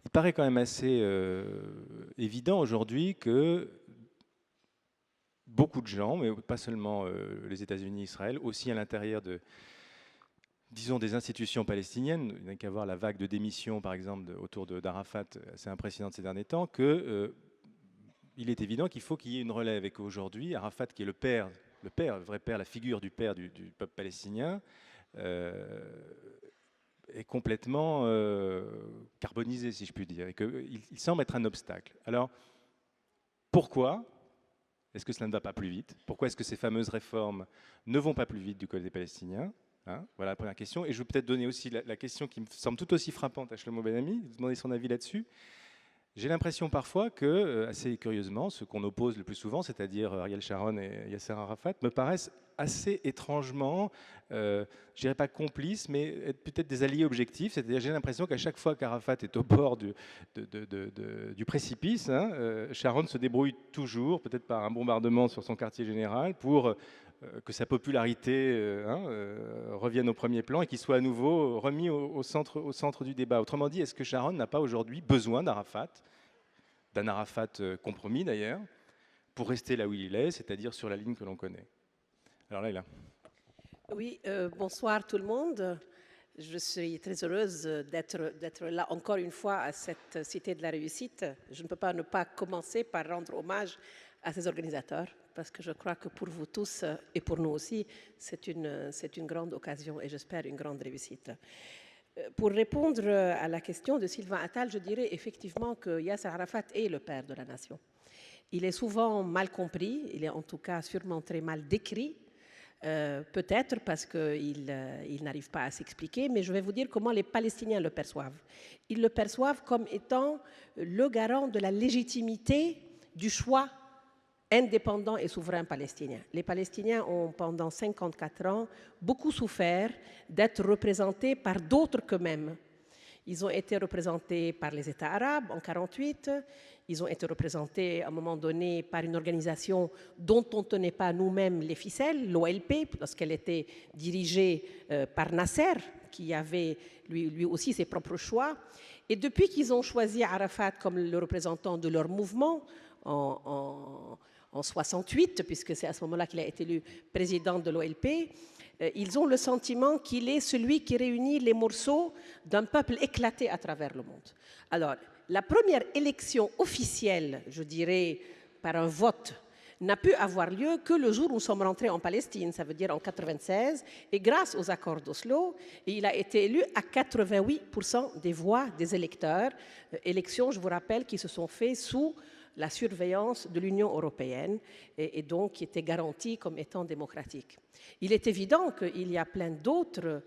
Il paraît quand même assez évident aujourd'hui que beaucoup de gens, mais pas seulement les États-Unis, Israël, aussi à l'intérieur de, disons, des institutions palestiniennes, il n'y a qu'à voir la vague de démissions, par exemple, autour d'Arafat, assez impressionnante ces derniers temps, que il est évident qu'il faut qu'il y ait une relève et qu'aujourd'hui, Arafat, qui est le père, le vrai père, la figure du père du peuple palestinien, est complètement carbonisé, si je puis dire, et qu'il semble être un obstacle. Alors, pourquoi est-ce que cela ne va pas plus vite? Pourquoi est-ce que ces fameuses réformes ne vont pas plus vite du côté palestinien? Hein, voilà la première question. Et je vais peut-être donner aussi la question qui me semble tout aussi frappante à Shlomo Ben-Ami, vous demander son avis là-dessus. J'ai l'impression parfois que, assez curieusement, ceux qu'on oppose le plus souvent, c'est-à-dire Ariel Sharon et Yasser Arafat, me paraissent assez étrangement, je dirais pas complices, mais peut-être des alliés objectifs. C'est-à-dire j'ai l'impression qu'à chaque fois qu'Arafat est au bord du précipice, hein, Sharon se débrouille toujours, peut-être par un bombardement sur son quartier général, pour que sa popularité revienne au premier plan et qu'il soit à nouveau remis au centre du débat. Autrement dit, est-ce que Sharon n'a pas aujourd'hui besoin d'Arafat, d'un Arafat compromis d'ailleurs, pour rester là où il est, c'est-à-dire sur la ligne que l'on connaît? Alors là, Oui, bonsoir tout le monde. Je suis très heureuse d'être là encore une fois à cette Cité de la Réussite. Je ne peux pas ne pas commencer par rendre hommage à ces organisateurs, parce que je crois que pour vous tous et pour nous aussi, c'est une grande occasion et j'espère une grande réussite. Pour répondre à la question de Sylvain Attal, je dirais effectivement que Yasser Arafat est le père de la nation. Il est souvent mal compris, il est en tout cas sûrement très mal décrit, peut-être parce qu'il n'arrive pas à s'expliquer, mais je vais vous dire comment les Palestiniens le perçoivent. Ils le perçoivent comme étant le garant de la légitimité du choix indépendant et souverain palestinien. Les Palestiniens ont, pendant 54 ans, beaucoup souffert d'être représentés par d'autres qu'eux-mêmes. Ils ont été représentés par les États arabes en 1948, ils ont été représentés à un moment donné par une organisation dont on ne tenait pas nous-mêmes les ficelles, l'OLP, lorsqu'elle était dirigée par Nasser, qui avait lui aussi ses propres choix. Et depuis qu'ils ont choisi Arafat comme le représentant de leur mouvement en 1968, puisque c'est à ce moment-là qu'il a été élu président de l'OLP, ils ont le sentiment qu'il est celui qui réunit les morceaux d'un peuple éclaté à travers le monde. Alors, la première élection officielle, je dirais, par un vote, n'a pu avoir lieu que le jour où nous sommes rentrés en Palestine, ça veut dire en 1996, et grâce aux accords d'Oslo, il a été élu à 88% des voix des électeurs, élections, je vous rappelle, qui se sont faites sous la surveillance de l'Union européenne et donc qui était garantie comme étant démocratique. Il est évident qu'il y a plein d'autres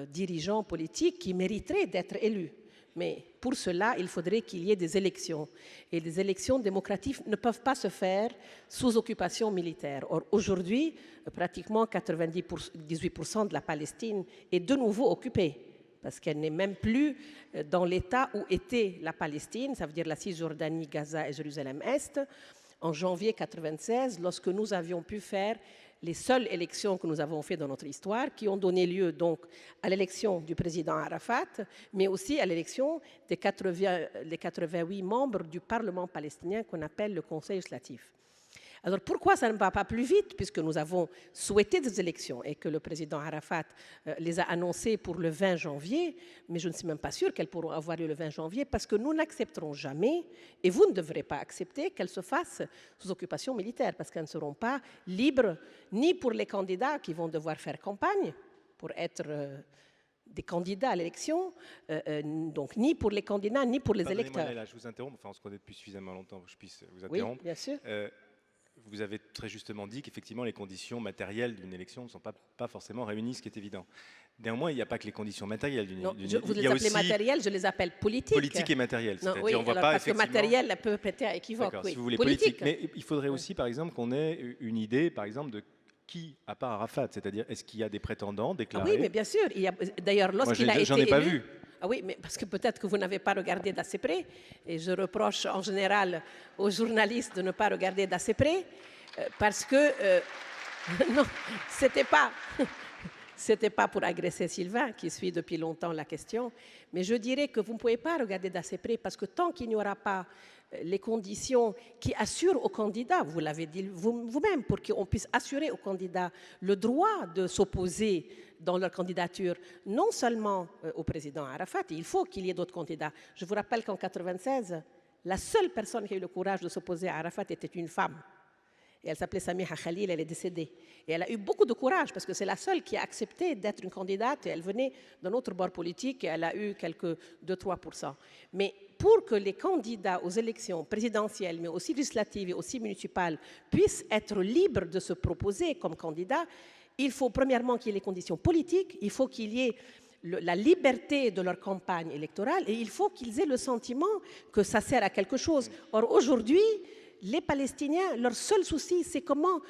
dirigeants politiques qui mériteraient d'être élus. Mais pour cela, il faudrait qu'il y ait des élections. Et les élections démocratiques ne peuvent pas se faire sous occupation militaire. Or, aujourd'hui, pratiquement 98% de la Palestine est de nouveau occupée, parce qu'elle n'est même plus dans l'état où était la Palestine, ça veut dire la Cisjordanie, Gaza et Jérusalem-Est, en janvier 1996, lorsque nous avions pu faire les seules élections que nous avons faites dans notre histoire, qui ont donné lieu donc à l'élection du président Arafat, mais aussi à l'élection des 88 membres du Parlement palestinien qu'on appelle le Conseil législatif. Alors pourquoi ça ne va pas plus vite, puisque nous avons souhaité des élections et que le président Arafat les a annoncées pour le 20 janvier, mais je ne suis même pas sûre qu'elles pourront avoir lieu le 20 janvier, parce que nous n'accepterons jamais, et vous ne devrez pas accepter, qu'elles se fassent sous occupation militaire, parce qu'elles ne seront pas libres ni pour les candidats qui vont devoir faire campagne pour être des candidats à l'élection, donc ni pour les candidats, ni pour les électeurs. Là, je vous interromps, enfin on se connaît depuis suffisamment longtemps pour que je puisse vous interrompre. Oui, bien sûr. Vous avez très justement dit qu'effectivement les conditions matérielles d'une élection ne sont pas forcément réunies, ce qui est évident. Néanmoins, il n'y a pas que les conditions matérielles d'une élection. Vous les appelez matérielles, je les appelle politiques. Politique et matériel, c'est-à-dire oui, on voit alors, pas parce que matériel peut prêter à équivoque. Oui. Si vous voulez politique. Mais il faudrait aussi, par exemple, qu'on ait une idée, par exemple, de qui, à part Arafat, c'est-à-dire est-ce qu'il y a des prétendants déclarés? Ah oui, mais bien sûr. D'ailleurs, lorsqu'il a été j'en ai pas vu. Ah oui, mais parce que peut-être que vous n'avez pas regardé d'assez près, et je reproche en général aux journalistes de ne pas regarder d'assez près, parce que non, c'était pas Ce n'était pas pour agresser Sylvain, qui suit depuis longtemps la question, mais je dirais que vous ne pouvez pas regarder d'assez près, parce que tant qu'il n'y aura pas les conditions qui assurent aux candidats, vous l'avez dit vous-même, pour qu'on puisse assurer aux candidats le droit de s'opposer dans leur candidature, non seulement au président Arafat, il faut qu'il y ait d'autres candidats. Je vous rappelle qu'en 1996, la seule personne qui a eu le courage de s'opposer à Arafat était une femme. Et elle s'appelait Samiha Khalil, elle est décédée. Et elle a eu beaucoup de courage parce que c'est la seule qui a accepté d'être une candidate et elle venait d'un autre bord politique et elle a eu quelques 2-3%. Mais pour que les candidats aux élections présidentielles, mais aussi législatives et aussi municipales, puissent être libres de se proposer comme candidats, il faut premièrement qu'il y ait les conditions politiques, il faut qu'il y ait la liberté de leur campagne électorale et il faut qu'ils aient le sentiment que ça sert à quelque chose. Or, aujourd'hui, les Palestiniens, leur seul souci, c'est comment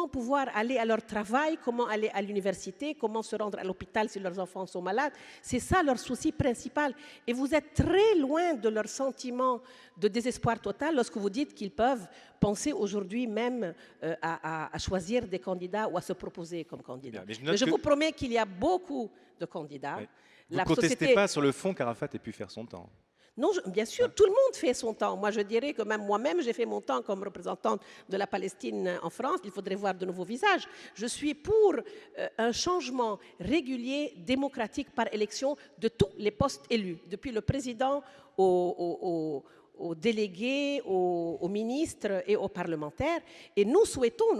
pouvoir aller à leur travail, comment aller à l'université, comment se rendre à l'hôpital si leurs enfants sont malades. C'est ça leur souci principal. Et vous êtes très loin de leur sentiment de désespoir total lorsque vous dites qu'ils peuvent penser aujourd'hui même à choisir des candidats ou à se proposer comme candidats. Mais je vous promets qu'il y a beaucoup de candidats. Oui. Vous ne contestez pas sur le fond qu'Arafat ait pu faire son temps. Non, bien sûr, tout le monde fait son temps. Moi, je dirais que même moi-même, j'ai fait mon temps comme représentante de la Palestine en France. Il faudrait voir de nouveaux visages. Je suis pour un changement régulier, démocratique par élection de tous les postes élus, depuis le président aux délégués, aux ministres et aux parlementaires. Et nous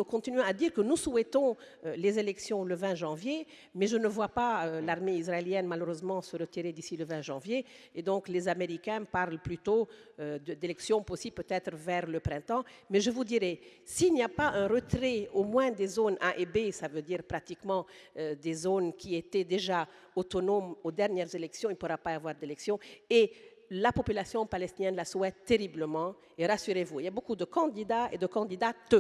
continuons à dire que nous souhaitons les élections le 20 janvier, mais je ne vois pas l'armée israélienne malheureusement se retirer d'ici le 20 janvier. Et donc les Américains parlent plutôt d'élections possibles peut-être vers le printemps. Mais je vous dirais, s'il n'y a pas un retrait au moins des zones A et B, ça veut dire pratiquement des zones qui étaient déjà autonomes aux dernières élections, il ne pourra pas y avoir d'élections. Et la population palestinienne la souhaite terriblement. Et rassurez-vous, il y a beaucoup de candidats et de candidates.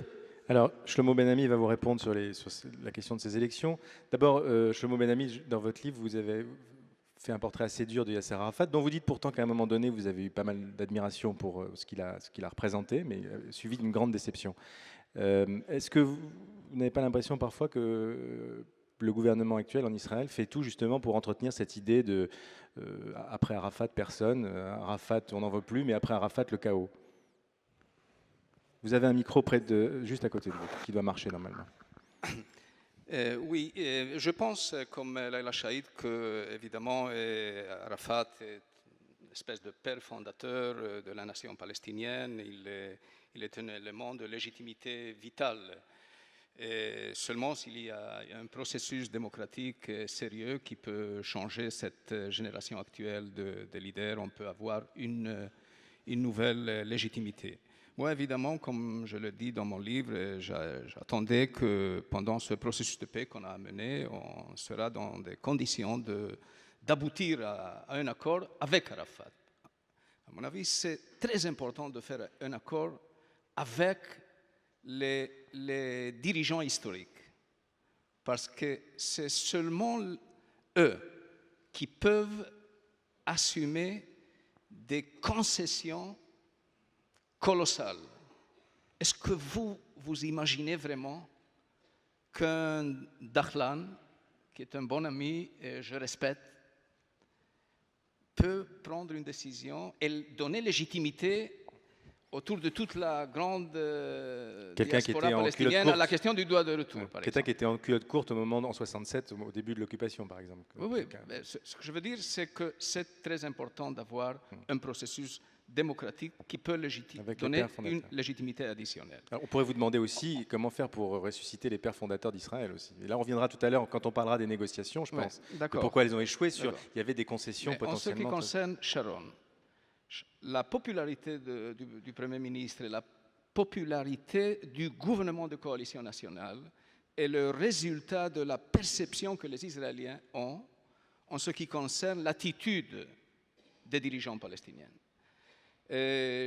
Alors, Shlomo Ben-Ami va vous répondre sur la question de ces élections. D'abord, Shlomo Ben-Ami, dans votre livre, vous avez fait un portrait assez dur de Yasser Arafat, dont vous dites pourtant qu'à un moment donné, vous avez eu pas mal d'admiration pour ce qu'il a représenté, mais suivi d'une grande déception. Est-ce que vous n'avez pas l'impression parfois que le gouvernement actuel en Israël fait tout justement pour entretenir cette idée de après Arafat, personne, Arafat, on n'en veut plus, mais après Arafat, le chaos? Vous avez un micro juste à côté de vous, qui doit marcher normalement. Oui, je pense, comme Laila Chaïd, que évidemment Arafat est une espèce de père fondateur de la nation palestinienne. Il est un élément de légitimité vitale. Et seulement s'il y a un processus démocratique sérieux qui peut changer cette génération actuelle de leaders, on peut avoir une nouvelle légitimité. Moi, évidemment, comme je le dis dans mon livre, j'attendais que pendant ce processus de paix qu'on a mené, on sera dans des conditions d'aboutir à un accord avec Arafat. À mon avis, c'est très important de faire un accord avec les dirigeants historiques, parce que c'est seulement eux qui peuvent assumer des concessions colossales. Est-ce que vous imaginez vraiment qu'un Dahlan, qui est un bon ami et je respecte, peut prendre une décision et donner légitimité autour de toute la grande diaspora palestinienne à la question du droit de retour, par exemple. Quelqu'un qui était en culotte courte en 67, au début de l'occupation, par exemple. Oui, ce que je veux dire, c'est que c'est très important d'avoir un processus démocratique qui peut donner une légitimité additionnelle. Alors, on pourrait vous demander aussi comment faire pour ressusciter les pères fondateurs d'Israël aussi. Et là, on reviendra tout à l'heure quand on parlera des négociations, je pense. Pourquoi elles ont échoué il y avait des concessions potentiellement. En ce qui concerne Sharon, la popularité du Premier ministre et la popularité du gouvernement de coalition nationale est le résultat de la perception que les Israéliens ont en ce qui concerne l'attitude des dirigeants palestiniens.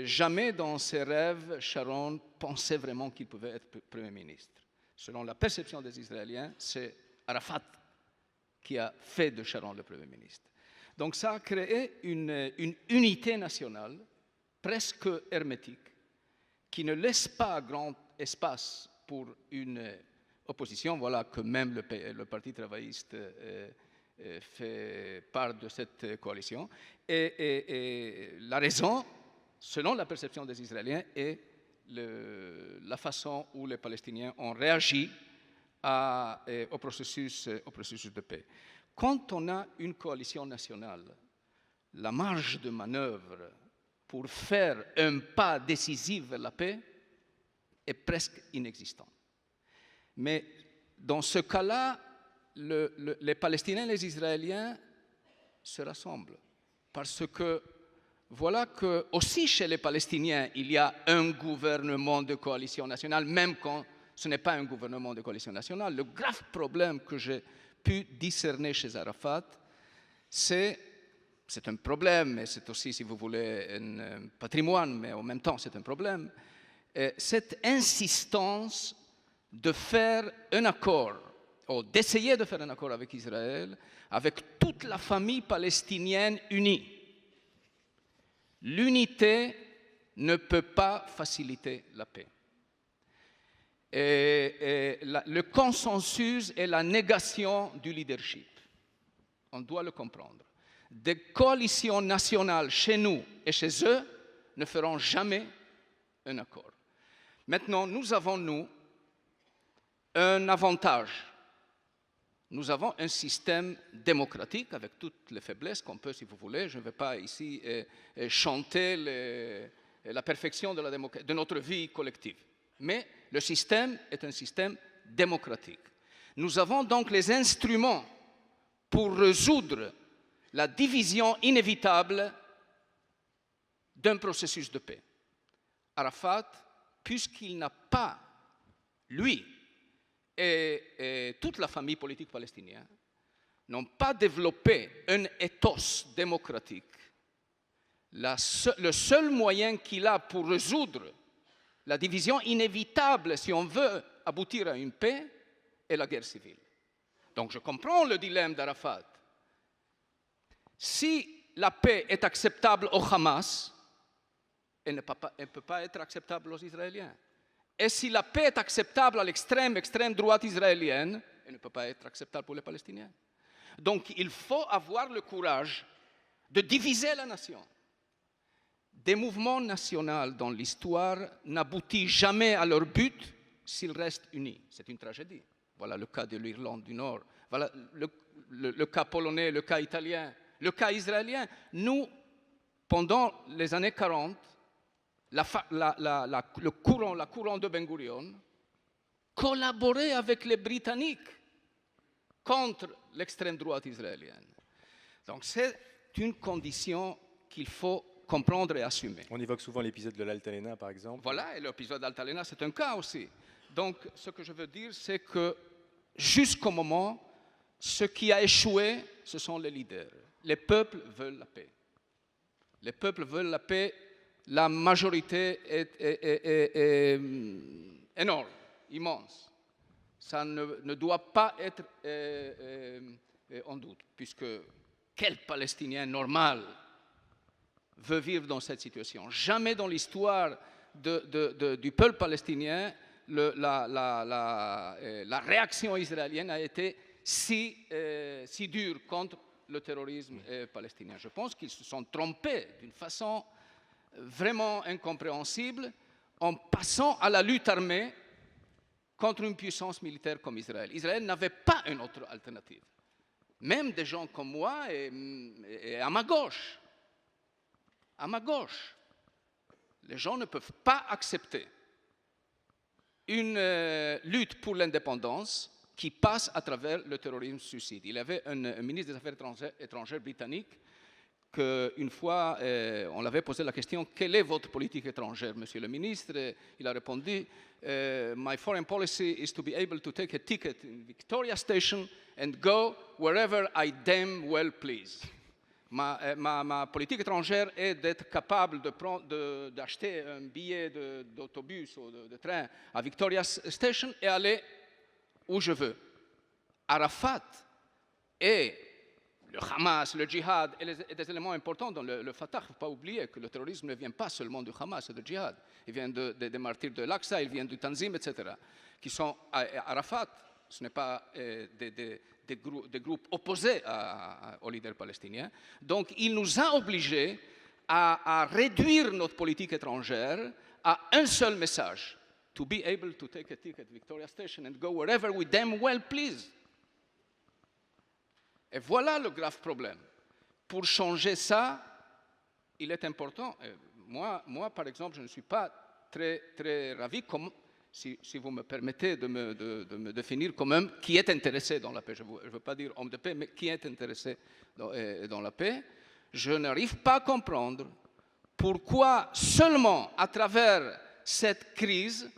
Jamais dans ses rêves, Sharon pensait vraiment qu'il pouvait être Premier ministre. Selon la perception des Israéliens, c'est Arafat qui a fait de Sharon le Premier ministre. Donc ça a créé une unité nationale presque hermétique qui ne laisse pas grand espace pour une opposition, voilà que même le Parti travailliste fait part de cette coalition. Et la raison, selon la perception des Israéliens, est la façon où les Palestiniens ont réagi au processus de paix. Quand on a une coalition nationale, la marge de manœuvre pour faire un pas décisif vers la paix est presque inexistante. Mais dans ce cas-là, les Palestiniens et les Israéliens se rassemblent. Parce que voilà que aussi chez les Palestiniens, il y a un gouvernement de coalition nationale, même quand ce n'est pas un gouvernement de coalition nationale. Le grave problème que j'ai pu discerner chez Arafat, c'est un problème, mais c'est aussi, si vous voulez, un patrimoine, mais en même temps, c'est un problème. Cette insistance de faire un accord, ou d'essayer de faire un accord avec Israël, avec toute la famille palestinienne unie. L'unité ne peut pas faciliter la paix. Le consensus est la négation du leadership. On doit le comprendre. Des coalitions nationales chez nous et chez eux ne feront jamais un accord. Maintenant, nous avons, nous, un avantage. Nous avons un système démocratique avec toutes les faiblesses qu'on peut, si vous voulez. Je ne vais pas ici chanter la perfection de notre vie collective. Mais le système est un système démocratique. Nous avons donc les instruments pour résoudre la division inévitable d'un processus de paix. Arafat, puisqu'il n'a pas, lui, et toute la famille politique palestinienne n'ont pas développé un ethos démocratique. Le seul moyen qu'il a pour résoudre la division inévitable, si on veut aboutir à une paix, est la guerre civile. Donc je comprends le dilemme d'Arafat. Si la paix est acceptable au Hamas, elle ne peut pas être acceptable aux Israéliens. Et si la paix est acceptable à l'extrême droite israélienne, elle ne peut pas être acceptable pour les Palestiniens. Donc il faut avoir le courage de diviser la nation. Des mouvements nationaux dans l'histoire n'aboutissent jamais à leur but s'ils restent unis. C'est une tragédie. Voilà le cas de l'Irlande du Nord. Voilà le cas polonais, le cas italien, le cas israélien. Nous, pendant les années 40, la courant de Ben Gurion collaborait avec les Britanniques contre l'extrême droite israélienne. Donc c'est une condition qu'il faut comprendre et assumer. On évoque souvent l'épisode de l'Altalena, par exemple. Voilà, et l'épisode d'Altalena, c'est un cas aussi. Donc ce que je veux dire, c'est que jusqu'au moment, ce qui a échoué, ce sont les leaders. Les peuples veulent la paix. Les peuples veulent la paix. La majorité est énorme, immense. Ça ne doit pas être en doute, puisque quel Palestinien normal veut vivre dans cette situation? Jamais dans l'histoire du peuple palestinien, la réaction israélienne a été si dure contre le terrorisme palestinien. Je pense qu'ils se sont trompés d'une façon vraiment incompréhensible en passant à la lutte armée contre une puissance militaire comme Israël. Israël n'avait pas une autre alternative. Même des gens comme moi et à ma gauche, les gens ne peuvent pas accepter une lutte pour l'indépendance qui passe à travers le terrorisme suicide. Il y avait un ministre des Affaires étrangères britannique qu'une fois, on l'avait posé la question « Quelle est votre politique étrangère, monsieur le ministre ?» Il a répondu « My foreign policy is to be able to take a ticket in Victoria Station and go wherever I damn well please. » Ma politique étrangère est d'être capable d'acheter un billet d'autobus ou de train à Victoria Station et aller où je veux. Arafat est le Hamas, le djihad, et des éléments importants dans le Fatah. Il ne faut pas oublier que le terrorisme ne vient pas seulement du Hamas et du djihad. Il vient des martyrs de l'Aqsa, il vient du Tanzim, etc., qui sont à Arafat. Ce n'est pas des groupes opposés aux leaders palestiniens. Donc, il nous a obligés à réduire notre politique étrangère à un seul message: to be able to take a ticket at Victoria Station and go wherever we damn well please. Et voilà le grave problème. Pour changer ça, il est important. Moi, par exemple, je ne suis pas très ravi, si vous me permettez de me définir comme homme qui est intéressé dans la paix. Je ne veux pas dire homme de paix, mais qui est intéressé dans la paix. Je n'arrive pas à comprendre pourquoi seulement à travers cette crise,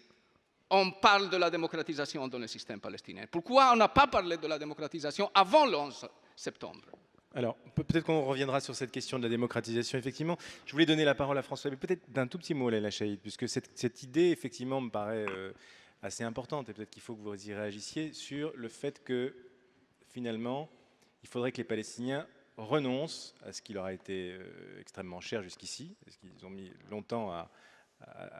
on parle de la démocratisation dans le système palestinien. Pourquoi on n'a pas parlé de la démocratisation avant le 11 septembre? Alors, peut-être qu'on reviendra sur cette question de la démocratisation, effectivement. Je voulais donner la parole à François, mais peut-être d'un tout petit mot, Leïla Chaïd, puisque cette idée, effectivement, me paraît assez importante, et peut-être qu'il faut que vous y réagissiez, sur le fait que, finalement, il faudrait que les Palestiniens renoncent à ce qui leur a été extrêmement cher jusqu'ici, parce qu'ils ont mis longtemps à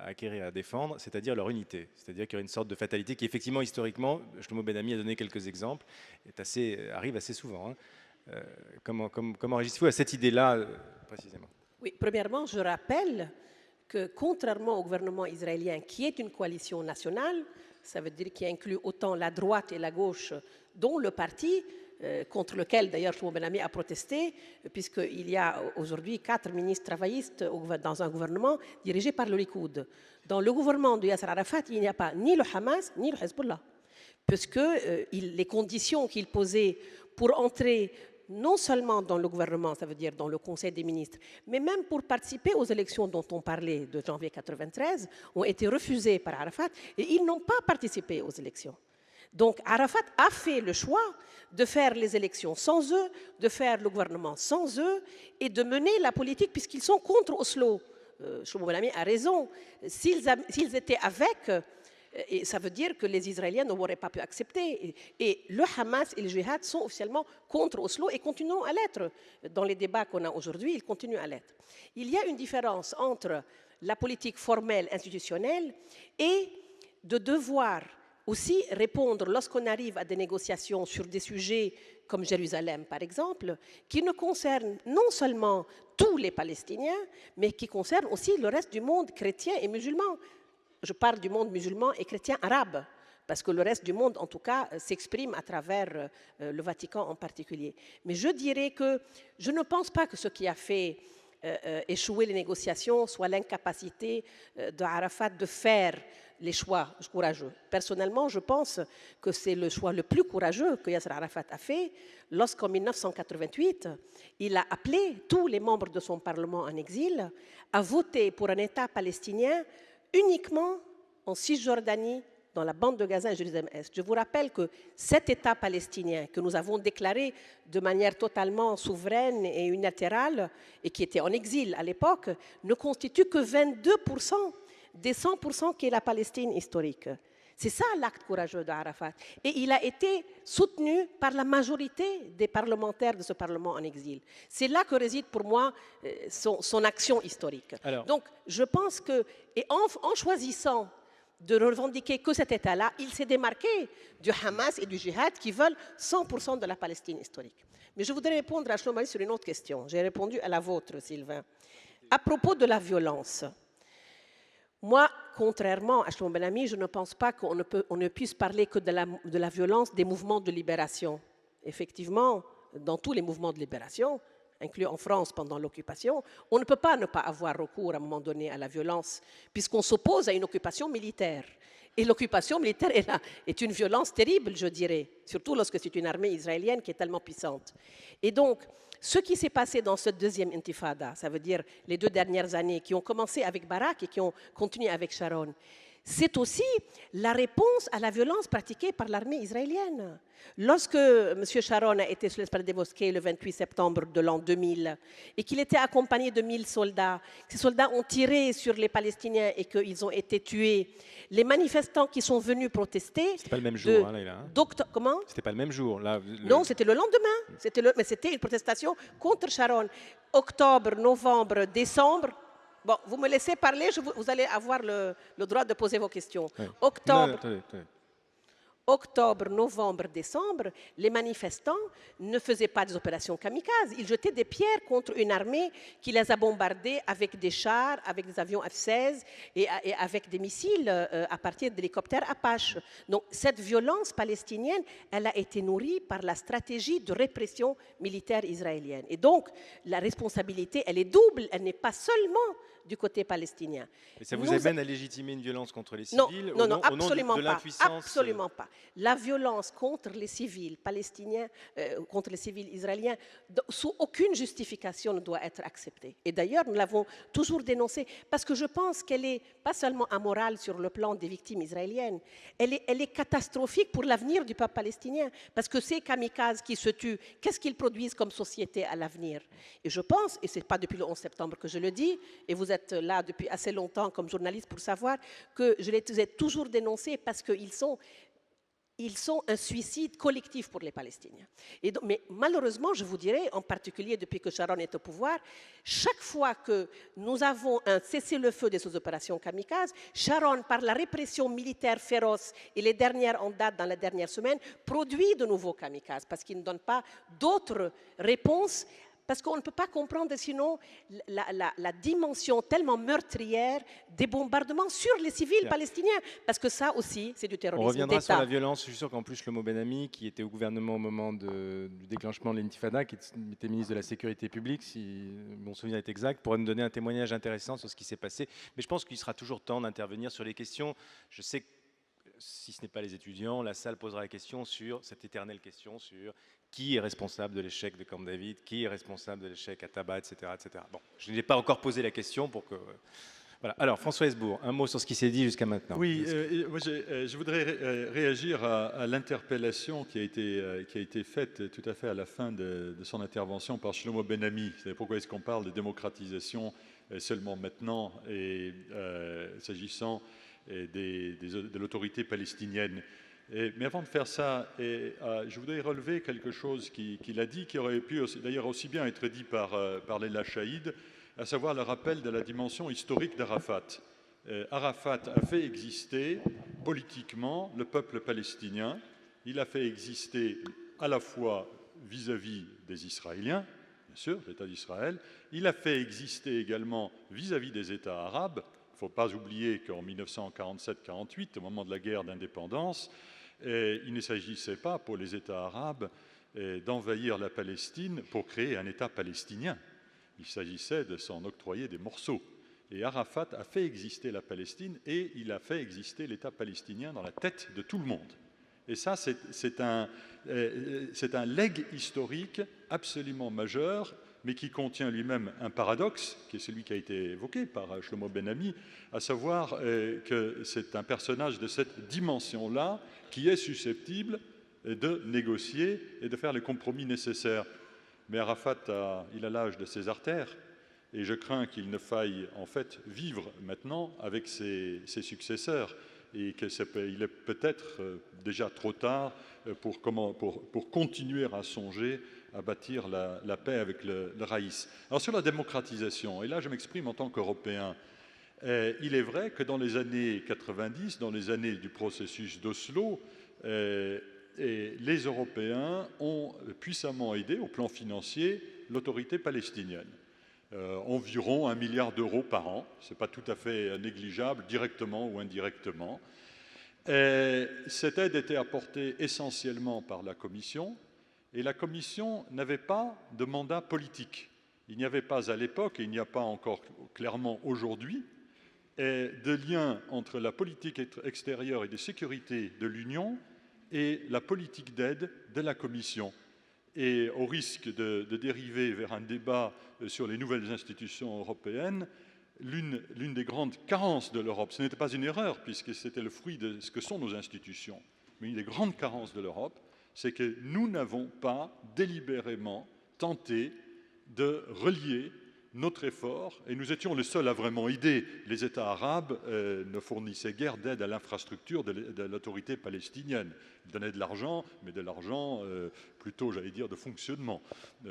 acquérir et à défendre, c'est-à-dire leur unité. C'est-à-dire qu'il y aurait une sorte de fatalité qui, effectivement, historiquement, Shlomo Ben Ami a donné quelques exemples, arrive assez souvent. Comment réagissez-vous à cette idée-là, précisément? Oui, premièrement, je rappelle que, contrairement au gouvernement israélien, qui est une coalition nationale, ça veut dire qui inclut autant la droite et la gauche, dont le parti, contre lequel d'ailleurs Shlomo Ben Ami a protesté, puisqu'il y a aujourd'hui 4 ministres travaillistes dans un gouvernement dirigé par le Likoud. Dans le gouvernement de Yasser Arafat, il n'y a pas ni le Hamas ni le Hezbollah, puisque les conditions qu'il posait pour entrer non seulement dans le gouvernement, ça veut dire dans le Conseil des ministres, mais même pour participer aux élections dont on parlait de janvier 1993, ont été refusées par Arafat et ils n'ont pas participé aux élections. Donc Arafat a fait le choix de faire les élections sans eux, de faire le gouvernement sans eux et de mener la politique puisqu'ils sont contre Oslo. Shlomo Ben Ami a raison. S'ils étaient avec, et ça veut dire que les Israéliens n'auraient pas pu accepter. Et le Hamas et le Jihad sont officiellement contre Oslo et continueront à l'être. Dans les débats qu'on a aujourd'hui, ils continuent à l'être. Il y a une différence entre la politique formelle, institutionnelle, et de devoir aussi répondre lorsqu'on arrive à des négociations sur des sujets comme Jérusalem, par exemple, qui ne concernent non seulement tous les Palestiniens, mais qui concernent aussi le reste du monde chrétien et musulman. Je parle du monde musulman et chrétien arabe, parce que le reste du monde, en tout cas, s'exprime à travers le Vatican en particulier. Mais je dirais que je ne pense pas que ce qui a fait échouer les négociations soit l'incapacité d'Arafat de faire les choix courageux. Personnellement, je pense que c'est le choix le plus courageux que Yasser Arafat a fait lorsqu'en 1988, il a appelé tous les membres de son Parlement en exil à voter pour un État palestinien uniquement en Cisjordanie, dans la bande de Gaza et Jérusalem-Est. Je vous rappelle que cet État palestinien que nous avons déclaré de manière totalement souveraine et unilatérale et qui était en exil à l'époque ne constitue que 22% des 100% qu'est la Palestine historique. C'est ça l'acte courageux d'Arafat. Et il a été soutenu par la majorité des parlementaires de ce Parlement en exil. C'est là que réside pour moi son action historique. Alors, donc je pense que, et en choisissant de revendiquer que cet État-là, il s'est démarqué du Hamas et du Djihad qui veulent 100% de la Palestine historique. Mais je voudrais répondre à Shlomo sur une autre question. J'ai répondu à la vôtre, Sylvain. À propos de la violence, moi, contrairement à Shlomo Ben Ami, je ne pense pas qu'on ne puisse parler que de la violence des mouvements de libération. Effectivement, dans tous les mouvements de libération, inclus en France pendant l'occupation, on ne peut pas ne pas avoir recours à un moment donné à la violence, puisqu'on s'oppose à une occupation militaire. Et l'occupation militaire est une violence terrible, je dirais, surtout lorsque c'est une armée israélienne qui est tellement puissante. Et donc, ce qui s'est passé dans cette deuxième intifada, ça veut dire les 2 dernières années, qui ont commencé avec Barak et qui ont continué avec Sharon, c'est aussi la réponse à la violence pratiquée par l'armée israélienne. Lorsque M. Sharon a été sur l'espace des Bosquets le 28 septembre de l'an 2000 et qu'il était accompagné de 1000 soldats, ces soldats ont tiré sur les Palestiniens et qu'ils ont été tués, les manifestants qui sont venus protester... C'était pas le même jour, hein, Leïla. Comment? C'était pas le même jour. Là, Non, c'était le lendemain. Mais c'était une protestation contre Sharon. Octobre, novembre, décembre... Bon, vous me laissez parler, vous allez avoir le droit de poser vos questions. Oui. Octobre, Non, attendez. Octobre, novembre, décembre, les manifestants ne faisaient pas des opérations kamikazes. Ils jetaient des pierres contre une armée qui les a bombardés avec des chars, avec des avions F-16 et avec des missiles à partir d'hélicoptères Apache. Donc cette violence palestinienne, elle a été nourrie par la stratégie de répression militaire israélienne. Et donc la responsabilité, elle est double. Elle n'est pas seulement du côté palestinien. Et ça vous amène à légitimer une violence contre les Non, civils non, au nom absolument de pas. l'impuissance? Absolument pas. La violence contre les civils palestiniens, contre les civils israéliens, sous aucune justification ne doit être acceptée. Et d'ailleurs, nous l'avons toujours dénoncée parce que je pense qu'elle est pas seulement amorale sur le plan des victimes israéliennes, elle est catastrophique pour l'avenir du peuple palestinien parce que ces kamikazes qui se tuent, qu'est-ce qu'ils produisent comme société à l'avenir? Et je pense, et ce n'est pas depuis le 11 septembre que je le dis, et vous êtes là depuis assez longtemps comme journaliste pour savoir que je les ai toujours dénoncés parce qu'ils sont un suicide collectif pour les Palestiniens. Et donc, mais malheureusement, je vous dirais, en particulier depuis que Sharon est au pouvoir, chaque fois que nous avons un cessez-le-feu de ces opérations kamikazes, Sharon, par la répression militaire féroce et les dernières en date dans la dernière semaine, produit de nouveaux kamikazes parce qu'il ne donne pas d'autres réponses. Parce qu'on ne peut pas comprendre sinon la dimension tellement meurtrière des bombardements sur les civils palestiniens. Parce que ça aussi, c'est du terrorisme d'État. On reviendra sur la violence. Je suis sûr qu'en plus, Shlomo Ben-Ami, qui était au gouvernement au moment du déclenchement de l'intifada, qui était ministre de la Sécurité publique, si mon souvenir est exact, pourrait nous donner un témoignage intéressant sur ce qui s'est passé. Mais je pense qu'il sera toujours temps d'intervenir sur les questions. Je sais que si ce n'est pas les étudiants, la salle posera la question sur cette éternelle question sur qui est responsable de l'échec de Camp David, qui est responsable de l'échec à Tabat, etc., etc. Bon, je n'ai pas encore posé la question pour que... Voilà. Alors, François Hesbourg, un mot sur ce qui s'est dit jusqu'à maintenant. Oui, moi je voudrais réagir à l'interpellation qui a été faite tout à fait à la fin de son intervention par Shlomo Ben-Ami. Pourquoi est-ce qu'on parle de démocratisation seulement maintenant et s'agissant de l'autorité palestinienne? Mais avant de faire ça, je voudrais relever quelque chose qu'il a dit, qui aurait pu d'ailleurs aussi bien être dit par Leïla Chaïd, à savoir le rappel de la dimension historique d'Arafat. Arafat a fait exister politiquement le peuple palestinien, il a fait exister à la fois vis-à-vis des Israéliens, bien sûr, l'État d'Israël, il a fait exister également vis-à-vis des États arabes. Il ne faut pas oublier qu'en 1947-48, au moment de la guerre d'indépendance, il ne s'agissait pas pour les États arabes d'envahir la Palestine pour créer un État palestinien. Il s'agissait de s'en octroyer des morceaux. Et Arafat a fait exister la Palestine et il a fait exister l'État palestinien dans la tête de tout le monde. Et ça, c'est un legs historique absolument majeur, mais qui contient lui-même un paradoxe, qui est celui qui a été évoqué par Shlomo Ben-Ami, à savoir que c'est un personnage de cette dimension-là qui est susceptible de négocier et de faire les compromis nécessaires. Mais Arafat, il a l'âge de ses artères, et je crains qu'il ne faille en fait vivre maintenant avec ses successeurs, et qu'il est peut-être déjà trop tard pour continuer à songer à bâtir la paix avec le raïs. Alors sur la démocratisation, et là je m'exprime en tant qu'Européen, il est vrai que dans les années 90, dans les années du processus d'Oslo, les Européens ont puissamment aidé au plan financier l'autorité palestinienne. Environ 1 milliard d'euros par an, ce n'est pas tout à fait négligeable, directement ou indirectement. Cette aide était apportée essentiellement par la Commission, et la Commission n'avait pas de mandat politique. Il n'y avait pas à l'époque, et il n'y a pas encore clairement aujourd'hui, de lien entre la politique extérieure et de sécurité de l'Union et la politique d'aide de la Commission. Et au risque de dériver vers un débat sur les nouvelles institutions européennes, l'une des grandes carences de l'Europe, ce n'était pas une erreur, puisque c'était le fruit de ce que sont nos institutions, mais une des grandes carences de l'Europe, c'est que nous n'avons pas délibérément tenté de relier notre effort, et nous étions les seuls à vraiment aider. Les États arabes ne fournissaient guère d'aide à l'infrastructure de l'autorité palestinienne. Ils donnaient de l'argent, mais de l'argent plutôt, j'allais dire, de fonctionnement,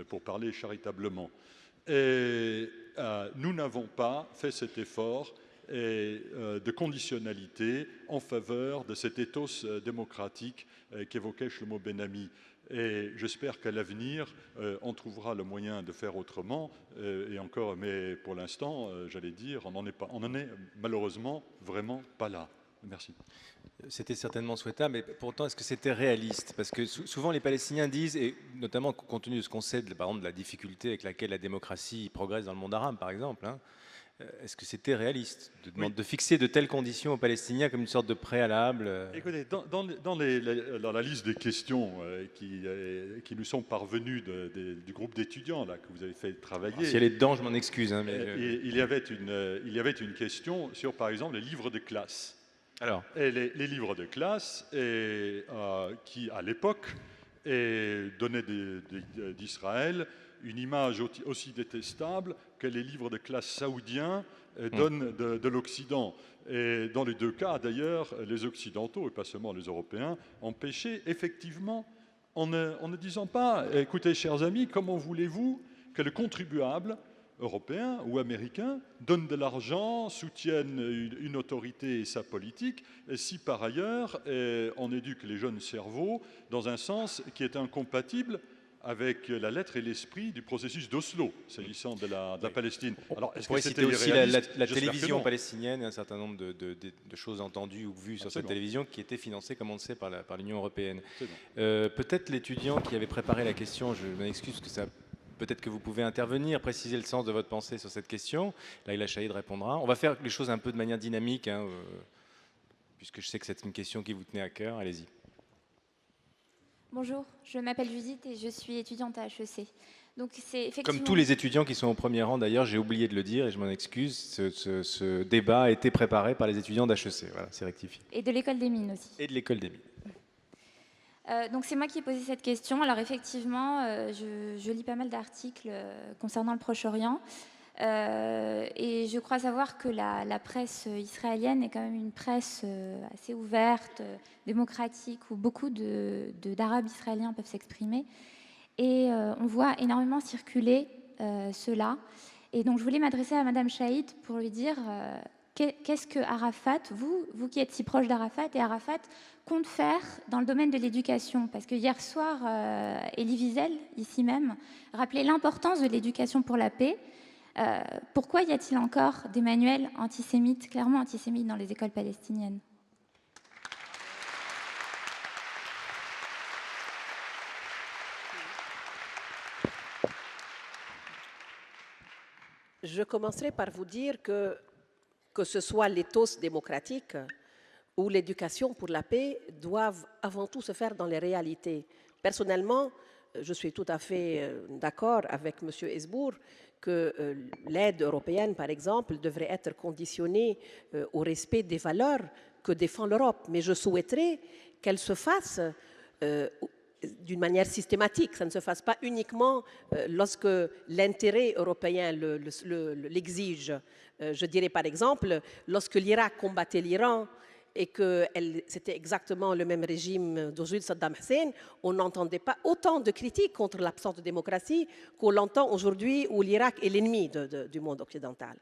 pour parler charitablement. Et nous n'avons pas fait cet effort de conditionnalité en faveur de cet ethos démocratique qu'évoquait Shlomo Ben-Ami. Et j'espère qu'à l'avenir, on trouvera le moyen de faire autrement. Et encore, mais pour l'instant, j'allais dire, on n'en est malheureusement vraiment pas là. Merci. C'était certainement souhaitable, mais pourtant, est-ce que c'était réaliste? Parce que souvent, les Palestiniens disent, et notamment compte tenu de ce qu'on sait, par exemple, de la difficulté avec laquelle la démocratie progresse dans le monde arabe, par exemple, hein, est-ce que c'était réaliste de fixer de telles conditions aux Palestiniens comme une sorte de préalable? Écoutez, dans la liste des questions qui nous sont parvenues du groupe d'étudiants là, que vous avez fait travailler... Alors, si elle est dedans, je m'en excuse. Hein, mais il y avait une question sur, par exemple, les livres de classe. Alors. Et les livres de classe qui, à l'époque, donnaient d'Israël une image aussi détestable que les livres de classe saoudiens donnent de l'Occident. Et dans les deux cas, d'ailleurs, les Occidentaux, et pas seulement les Européens, ont péché, effectivement, en ne disant pas « Écoutez, chers amis, comment voulez-vous que le contribuable européen ou américain donne de l'argent, soutienne une autorité et sa politique, et si par ailleurs on éduque les jeunes cerveaux dans un sens qui est incompatible avec la lettre et l'esprit du processus d'Oslo, s'agissant de la Palestine. Alors, est-ce que c'était aussi la télévision palestinienne et un certain nombre de choses entendues ou vues sur cette télévision qui étaient financées, comme on le sait, par l'Union européenne. Peut-être l'étudiant qui avait préparé la question, je m'excuse que ça... Peut-être que vous pouvez intervenir, préciser le sens de votre pensée sur cette question. Laïla Chaïd répondra. On va faire les choses un peu de manière dynamique, hein, puisque je sais que c'est une question qui vous tenait à cœur. Allez-y. Bonjour, je m'appelle Judith et je suis étudiante à HEC. Donc c'est effectivement... Comme tous les étudiants qui sont au premier rang, d'ailleurs, j'ai oublié de le dire et je m'en excuse, ce débat a été préparé par les étudiants d'HEC. Voilà, c'est rectifié. Et de l'école des mines aussi. Et de l'école des mines. Donc c'est moi qui ai posé cette question. Alors effectivement, je lis pas mal d'articles concernant le Proche-Orient et je crois savoir que la presse israélienne est quand même une presse assez ouverte, démocratique, où beaucoup d'Arabes israéliens peuvent s'exprimer. Et on voit énormément circuler cela. Et donc je voulais m'adresser à Madame Chaïd pour lui dire... Qu'est-ce que Arafat, vous qui êtes si proche d'Arafat, et Arafat compte faire dans le domaine de l'éducation? Parce que hier soir, Elie Wiesel, ici même, rappelait l'importance de l'éducation pour la paix. Pourquoi y a-t-il encore des manuels antisémites, clairement antisémites, dans les écoles palestiniennes? Je commencerai par vous dire que ce soit l'éthos démocratique ou l'éducation pour la paix, doivent avant tout se faire dans les réalités. Personnellement, je suis tout à fait d'accord avec M. Esbour que l'aide européenne, par exemple, devrait être conditionnée au respect des valeurs que défend l'Europe. Mais je souhaiterais qu'elle se fasse d'une manière systématique. Ça ne se fasse pas uniquement lorsque l'intérêt européen l'exige. Je dirais par exemple, lorsque l'Irak combattait l'Iran et que c'était exactement le même régime d'aujourd'hui de Saddam Hussein, on n'entendait pas autant de critiques contre l'absence de démocratie qu'on l'entend aujourd'hui où l'Irak est l'ennemi du monde occidental.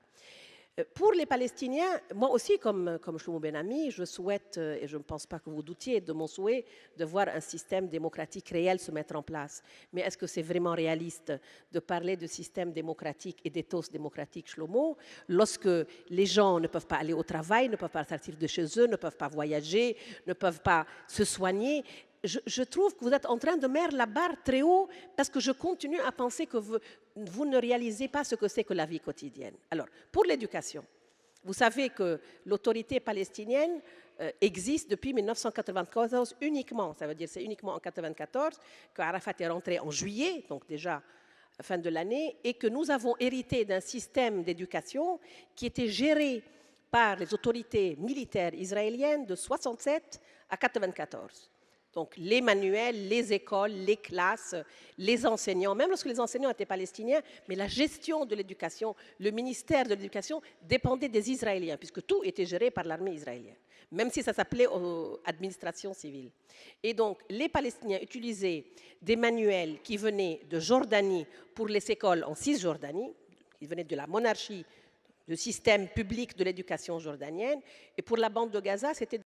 Pour les Palestiniens, moi aussi, comme Shlomo Ben-Ami, je souhaite, et je ne pense pas que vous doutiez de mon souhait, de voir un système démocratique réel se mettre en place. Mais est-ce que c'est vraiment réaliste de parler de système démocratique et d'éthos démocratique, Shlomo, lorsque les gens ne peuvent pas aller au travail, ne peuvent pas sortir de chez eux, ne peuvent pas voyager, ne peuvent pas se soigner? Je trouve que vous êtes en train de mettre la barre très haut parce que je continue à penser que vous ne réalisez pas ce que c'est que la vie quotidienne. Alors, pour l'éducation, vous savez que l'autorité palestinienne existe depuis 1994 uniquement. Ça veut dire que c'est uniquement en 1994 qu'Arafat est rentré en juillet, donc déjà fin de l'année, et que nous avons hérité d'un système d'éducation qui était géré par les autorités militaires israéliennes de 67 à 94. Donc les manuels, les écoles, les classes, les enseignants, même lorsque les enseignants étaient palestiniens, mais la gestion de l'éducation, le ministère de l'éducation dépendait des Israéliens, puisque tout était géré par l'armée israélienne, même si ça s'appelait administration civile. Et donc les Palestiniens utilisaient des manuels qui venaient de Jordanie pour les écoles en Cisjordanie, qui venaient de la monarchie, du système public de l'éducation jordanienne, et pour la bande de Gaza, c'était